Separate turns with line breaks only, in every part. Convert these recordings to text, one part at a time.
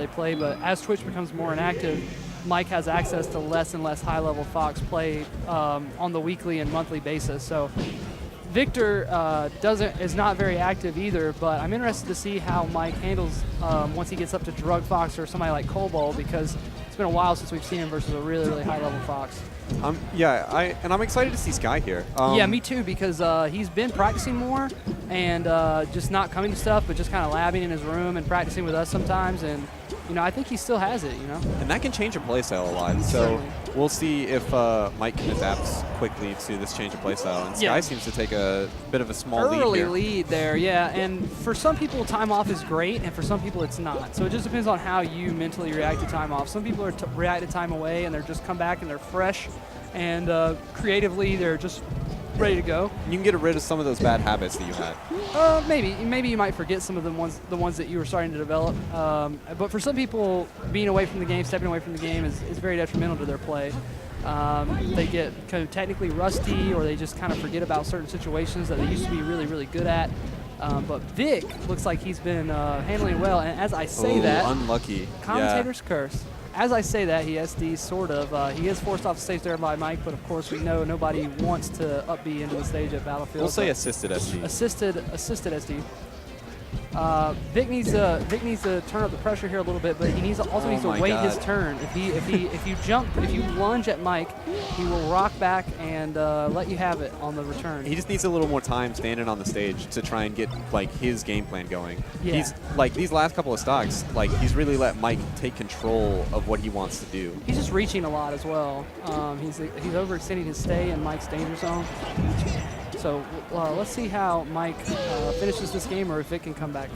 they play, but as Twitch becomes more inactive, Mike has access to less and less high-level Fox play on the weekly and monthly basis. So Victor is not very active either, but I'm interested to see how Mike handles once he gets up to Drug Fox or somebody like Cobalt, because it's been a while since we've seen him versus a really, really high-level Fox.
And I'm excited to see Sky here.
Yeah, me too, because he's been practicing more and just not coming to stuff, but just kind of labbing in his room and practicing with us sometimes. And I think he still has it.
And that can change your playstyle a lot. So we'll see if Mike can adapt quickly to this change of playstyle. And Sky seems to take a bit of a small
early lead there, yeah. And for some people, time off is great, and for some people, it's not. So it just depends on how you mentally react to time off. Some people react to time away, and they're just come back and they're fresh, and creatively they're just ready to go.
You can get rid of some of those bad habits that you had.
Maybe you might forget some of the ones that you were starting to develop. But for some people, being away from the game, stepping away from the game is very detrimental to their play. They get kind of technically rusty, or they just kind of forget about certain situations that they used to be really, really good at. But Vic looks like he's been handling well. And as I say that,
unlucky.
Commentator's curse. As I say that, he SDs sort of. He is forced off the stage there by Mike, but of course we know nobody wants to up B into the stage at Battlefield.
We'll say assisted SD.
Assisted SD. Vic needs to turn up the pressure here a little bit, but he also needs to wait his turn. If you lunge at Mike, he will rock back and let you have it on the return.
He just needs a little more time standing on the stage to try and get his game plan going.
Yeah.
He's these last couple of stocks, he's really let Mike take control of what he wants to do.
He's just reaching a lot as well. He's overextending his stay in Mike's danger zone. So let's see how Mike finishes this game, or if it can come back.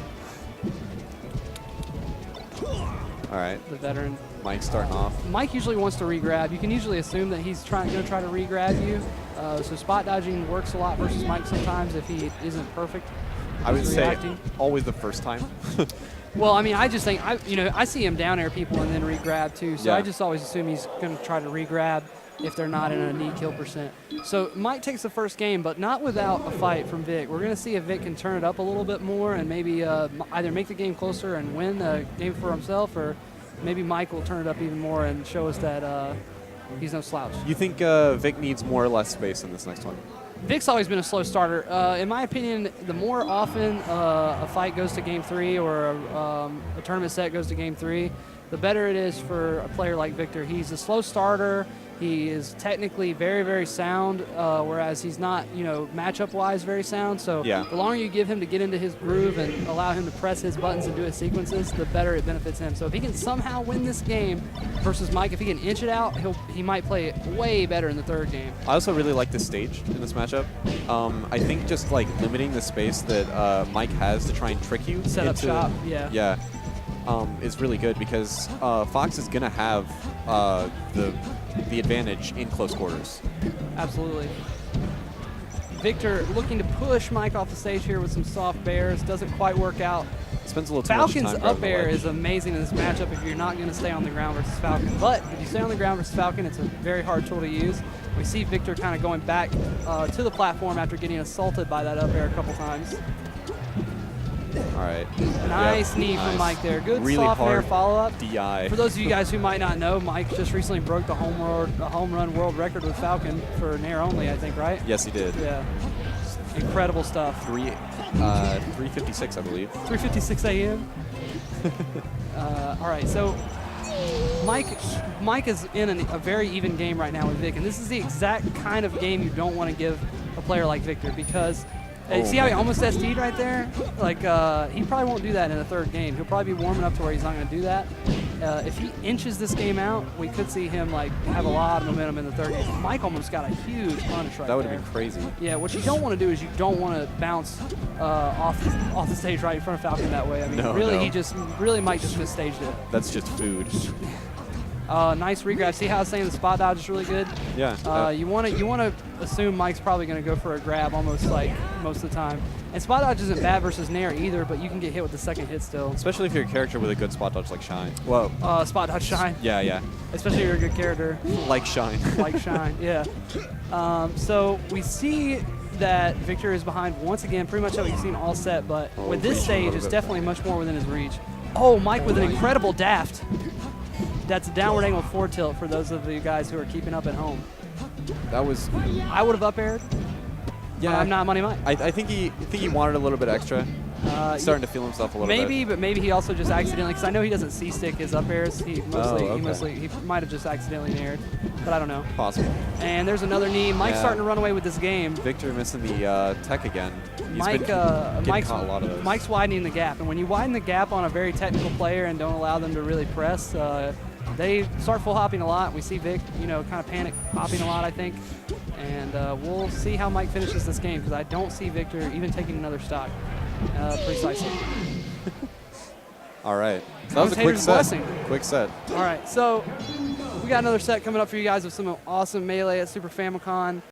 All right.
The veteran.
Mike starting off.
Mike usually wants to re-grab. You can usually assume that he's going to try to re-grab you. So spot dodging works a lot versus Mike sometimes if he isn't perfect.
I would say always the first time.
Well, I mean, I just think I see him down air people and then re-grab too. So I just always assume he's going to try to re-grab if they're not in a knee kill percent. So Mike takes the first game, but not without a fight from Vic. We're going to see if Vic can turn it up a little bit more and maybe either make the game closer and win the game for himself, or maybe Mike will turn it up even more and show us that he's no slouch.
You think Vic needs more or less space in this next one?
Vic's always been a slow starter. In my opinion, the more often a fight goes to game 3 or a tournament set goes to game 3, the better it is for a player like Victor. He's a slow starter. He is technically very, very sound, whereas he's not, matchup-wise very sound. So the longer you give him to get into his groove and allow him to press his buttons and do his sequences, the better it benefits him. So if he can somehow win this game versus Mike, if he can inch it out, he might play it way better in the third game.
I also really like this stage in this matchup. I think just limiting the space that Mike has to try and trick you.
Set up shop,
Yeah. Is really good because Fox is going to have the advantage in close quarters.
Absolutely. Victor looking to push Mike off the stage here with some soft bears. Doesn't quite work out.
Spends a little too much time.
Falcon's up air is amazing in this matchup if you're not going to stay on the ground versus Falcon. But if you stay on the ground versus Falcon, it's a very hard tool to use. We see Victor kind of going back to the platform after getting assaulted by that up air a couple times.
All right.
Nice knee from Mike there. Good
really
soft air follow-up.
DI.
For those of you guys who might not know, Mike just recently broke the home run world record with Falcon for Nair only, I think, right?
Yes, he did.
Yeah. Incredible stuff.
356, I believe.
3:56 a.m. All right, so Mike is in a very even game right now with Vic, and this is the exact kind of game you don't want to give a player like Victor because see how he almost SD'd right there? He probably won't do that in the third game. He'll probably be warming up to where he's not going to do that. If he inches this game out, we could see him have a lot of momentum in the third game. Mike almost got a huge punish right there.
That would have been crazy.
Yeah, what you don't want to do is you don't want to bounce off the stage right in front of Falcon that way. I mean, Mike just misstaged it.
That's just food.
Nice regrab. See how I was saying the spot dodge is really good?
Yeah.
You want to assume Mike's probably going to go for a grab almost most of the time. And spot dodge isn't bad versus Nair either, but you can get hit with the second hit still.
Especially if you're a character with a good spot dodge like Shine. Whoa.
Spot dodge Shine.
Yeah.
Especially if you're a good character.
Like Shine.
Like Shine, yeah. So we see that Victor is behind once again, pretty much what we've seen all set, but with this stage, it's definitely much more within his reach. Oh, Mike with an incredible daft. That's a downward angle forward tilt for those of you guys who are keeping up at home.
That was.
I would have up aired.
Yeah.
I'm not Money Mike.
I think he wanted a little bit extra. He's starting to feel himself a little bit.
Maybe, but maybe he also just accidentally, because I know he doesn't C-stick his up airs. He might have just accidentally aired, but I don't know.
Possible.
And there's another knee. Mike's starting to run away with this game.
Victor missing the tech again.
Mike's
caught a lot of those.
Mike's widening the gap, and when you widen the gap on a very technical player and don't allow them to really press, they start full hopping a lot. We see Vic, kind of panic hopping a lot, I think. And we'll see how Mike finishes this game, because I don't see Victor even taking another stock precisely.
All right. So that was a quick set.
Blessing.
Quick set.
All right. So we got another set coming up for you guys with some awesome Melee at Super FamiCon.